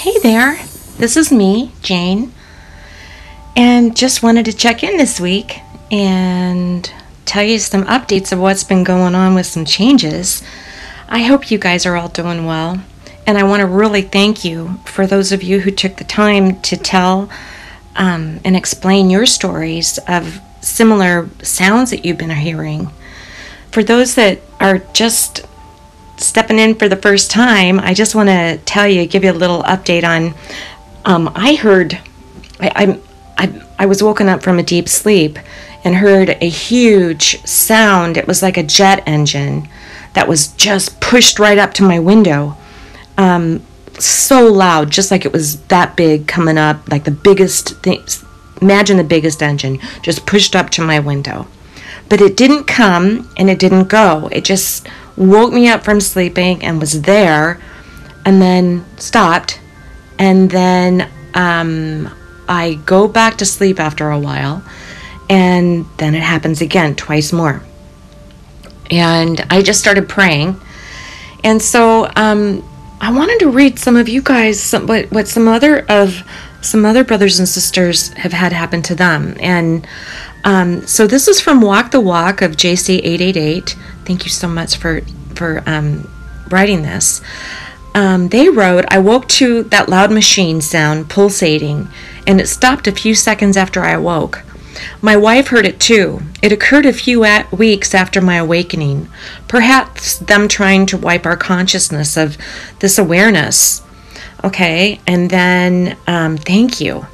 Hey there, this is me, Jane, and just wanted to check in this week and tell you some updates of what's been going on with some changes. I hope you guys are all doing well, and I want to really thank you for those of you who took the time to tell and explain your stories of similar sounds that you've been hearing. For those that are just stepping in for the first time, I just want to give you a little update on. I was woken up from a deep sleep and heard a huge sound. It was like a jet engine that was just pushed right up to my window. So loud, just like it was that big coming up, like the biggest thing. Imagine the biggest engine just pushed up to my window. But it didn't come and it didn't go. It just woke me up from sleeping and was there and then stopped. And then I go back to sleep after a while, and then it happens again, twice more. And I just started praying. And so I wanted to read some of you guys what some other brothers and sisters have had happen to them. And so this is from Walk the Walk of JC888. Thank you so much for writing this. They wrote, I woke to that loud machine sound pulsating, and it stopped a few seconds after I awoke. My wife heard it too. It occurred a few weeks after my awakening, perhaps them trying to wipe our consciousness of this awareness. Okay, and then thank you.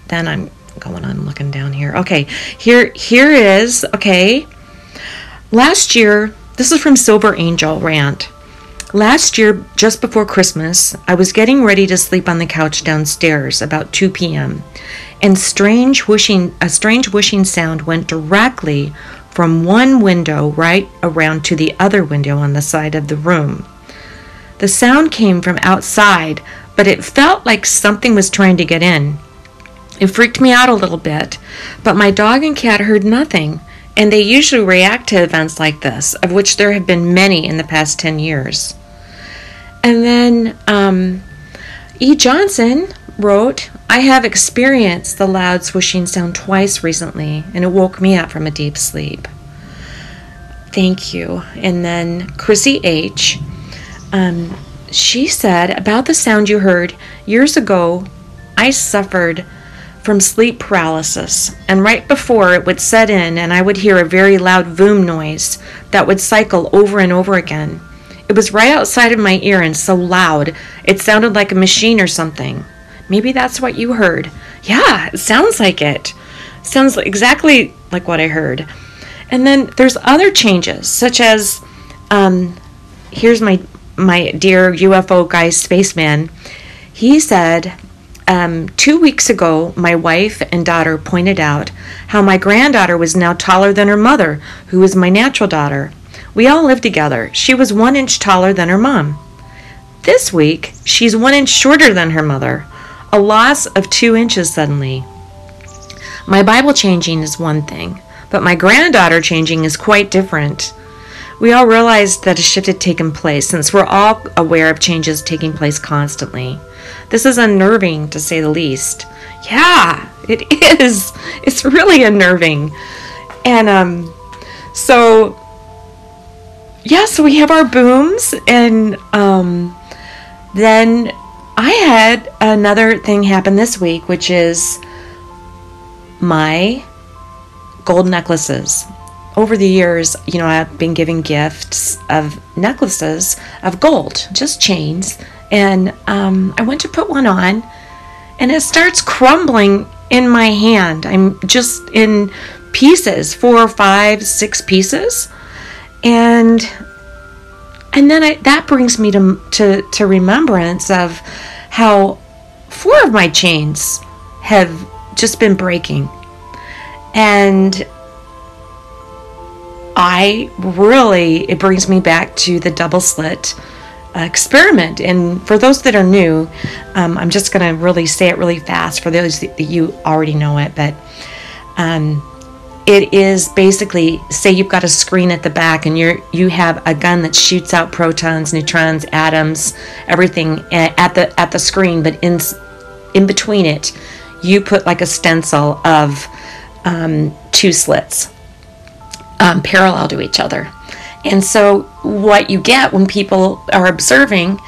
Then I'm going on looking down here. Okay, here is, okay. Last year, this is from Silver Angel Rant. Last year, just before Christmas, I was getting ready to sleep on the couch downstairs about 2 p.m. and a strange whooshing sound went directly from one window right around to the other window on the side of the room. The sound came from outside, but it felt like something was trying to get in. It freaked me out a little bit, but my dog and cat heard nothing, and they usually react to events like this, of which there have been many in the past 10 years. And then E. Johnson wrote, I have experienced the loud swishing sound twice recently, and it woke me up from a deep sleep. Thank you. And then Chrissy H., she said, about the sound you heard, years ago, I suffered from sleep paralysis, and right before it would set in and I would hear a very loud boom noise that would cycle over and over again. It was right outside of my ear and so loud it sounded like a machine or something. Maybe that's what you heard. Yeah, it sounds like it. Sounds exactly like what I heard. And then there's other changes, such as here's my dear UFO guy spaceman. He said, 2 weeks ago, my wife and daughter pointed out how my granddaughter was now taller than her mother, who is my natural daughter. We all live together. She was 1 inch taller than her mom. This week, she's 1 inch shorter than her mother, a loss of 2 inches suddenly. My Bible changing is one thing, but my granddaughter changing is quite different. We all realized that a shift had taken place, since we're all aware of changes taking place constantly. This is unnerving, to say the least. Yeah, it is. It's really unnerving. And so we have our booms, and then I had another thing happen this week, which is my gold necklaces. Over the years, I've been giving gifts of necklaces of gold, just chains. And I went to put one on, and it starts crumbling in my hand. I'm just in pieces, 4, 5, 6 pieces. And then that brings me to remembrance of how 4 of my chains have just been breaking. And it brings me back to the double slit experiment. And for those that are new, I'm just going to really say it really fast for those that you already know it. But it is basically, say you've got a screen at the back and you have a gun that shoots out protons, neutrons, atoms, everything at the screen, but in between it, you put like a stencil of two slits parallel to each other. And so what you get when people are observing,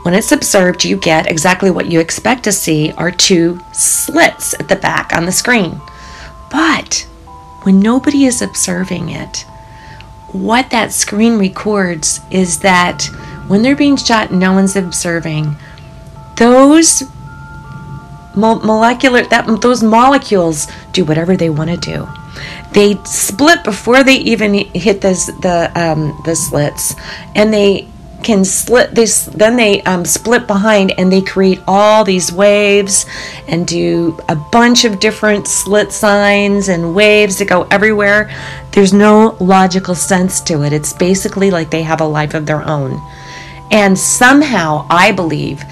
when it's observed, you get exactly what you expect to see are two slits at the back on the screen. But when nobody is observing it, what that screen records is that when they're being shot and no one's observing, those those molecules do whatever they want to do. They split before they even hit the slits, and they can split this. Then they split behind, and they create all these waves and do a bunch of different slit signs and waves that go everywhere. There's no logical sense to it. It's basically like they have a life of their own. And somehow I believe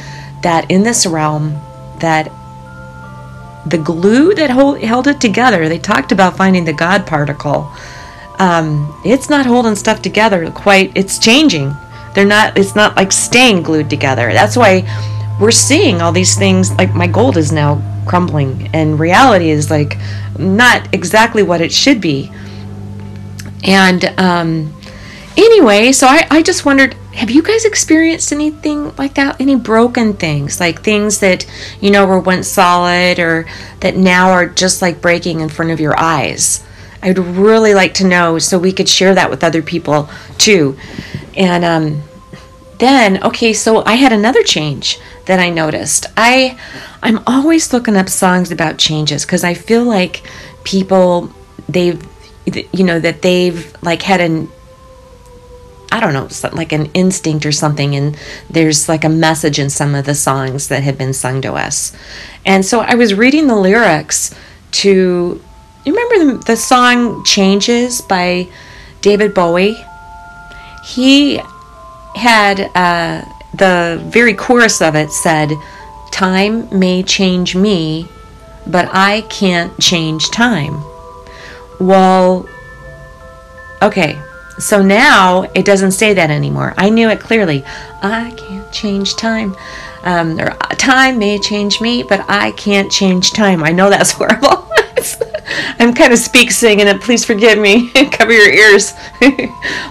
that in this realm, that the glue that held it together, they talked about finding the God particle. It's not holding stuff together quite. It's changing. It's not like staying glued together. That's why we're seeing all these things. Like my gold is now crumbling, and reality is like not exactly what it should be. And anyway, so I just wondered, have you guys experienced anything like that? Any broken things, like things that, were once solid or that now are just like breaking in front of your eyes? I'd really like to know so we could share that with other people too. And then, okay, so I had another change that I noticed. I'm always looking up songs about changes because I feel like people, they've like had like an instinct or something, and there's like a message in some of the songs that have been sung to us. And so I was reading the lyrics to, you remember the song Changes by David Bowie? He had the very chorus of it said, "Time may change me, but I can't change time." Well, okay. So now it doesn't say that anymore. I knew it clearly. I can't change time. Or time may change me, but I can't change time. I know that's horrible. I'm kind of singing it. Please forgive me. Cover your ears.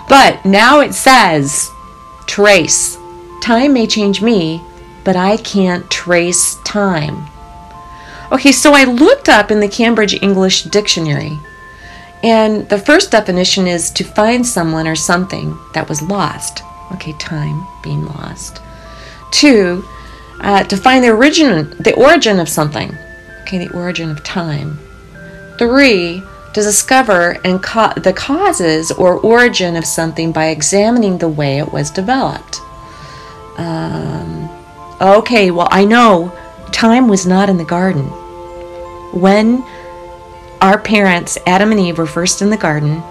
But now it says, trace. Time may change me, but I can't trace time. Okay, so I looked up in the Cambridge English Dictionary. And the first definition is to find someone or something that was lost. Okay, time being lost. 2, to find the origin of something. Okay, the origin of time. 3, to discover and the causes or origin of something by examining the way it was developed. Okay, well, I know time was not in the garden. When our parents, Adam and Eve, were first in the garden,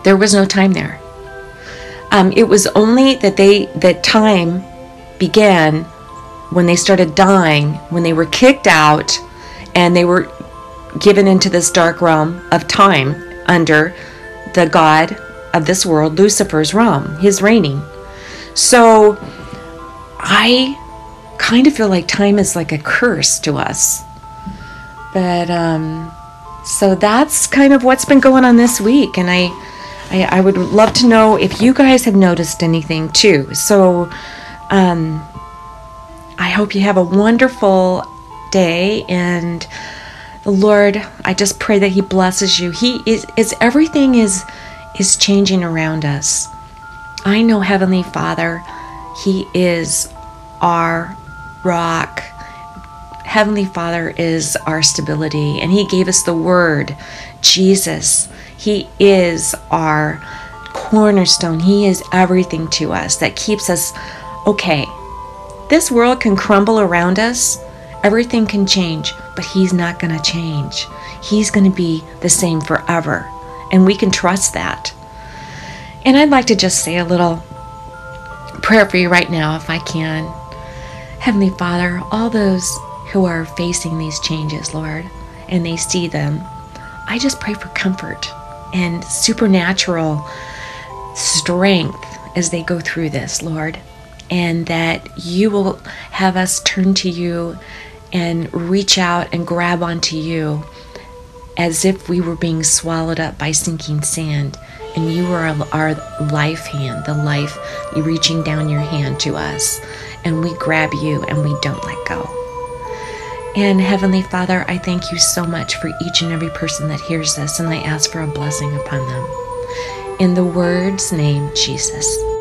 there was no time there. It was only that time began when they started dying, when they were kicked out, and they were given into this dark realm of time under the god of this world, Lucifer's realm, his reigning. So I kind of feel like time is like a curse to us. But so that's kind of what's been going on this week, and I would love to know if you guys have noticed anything too. So I hope you have a wonderful day, and the Lord, I just pray that He blesses you. Everything is changing around us. I know Heavenly Father, He is our rock. Heavenly Father is our stability, and He gave us the Word, Jesus. He is our cornerstone. He is everything to us that keeps us okay. This world can crumble around us. Everything can change, but He's not going to change. He's going to be the same forever, and we can trust that. And I'd like to just say a little prayer for you right now, if I can. Heavenly Father, all those who are facing these changes, Lord, and they see them, I just pray for comfort and supernatural strength as they go through this, Lord, and that you will have us turn to you and reach out and grab onto you as if we were being swallowed up by sinking sand, and you are our life hand, the life, you reaching down your hand to us, and we grab you and we don't let go. And Heavenly Father, I thank you so much for each and every person that hears this, and I ask for a blessing upon them. In the Word's name, Jesus.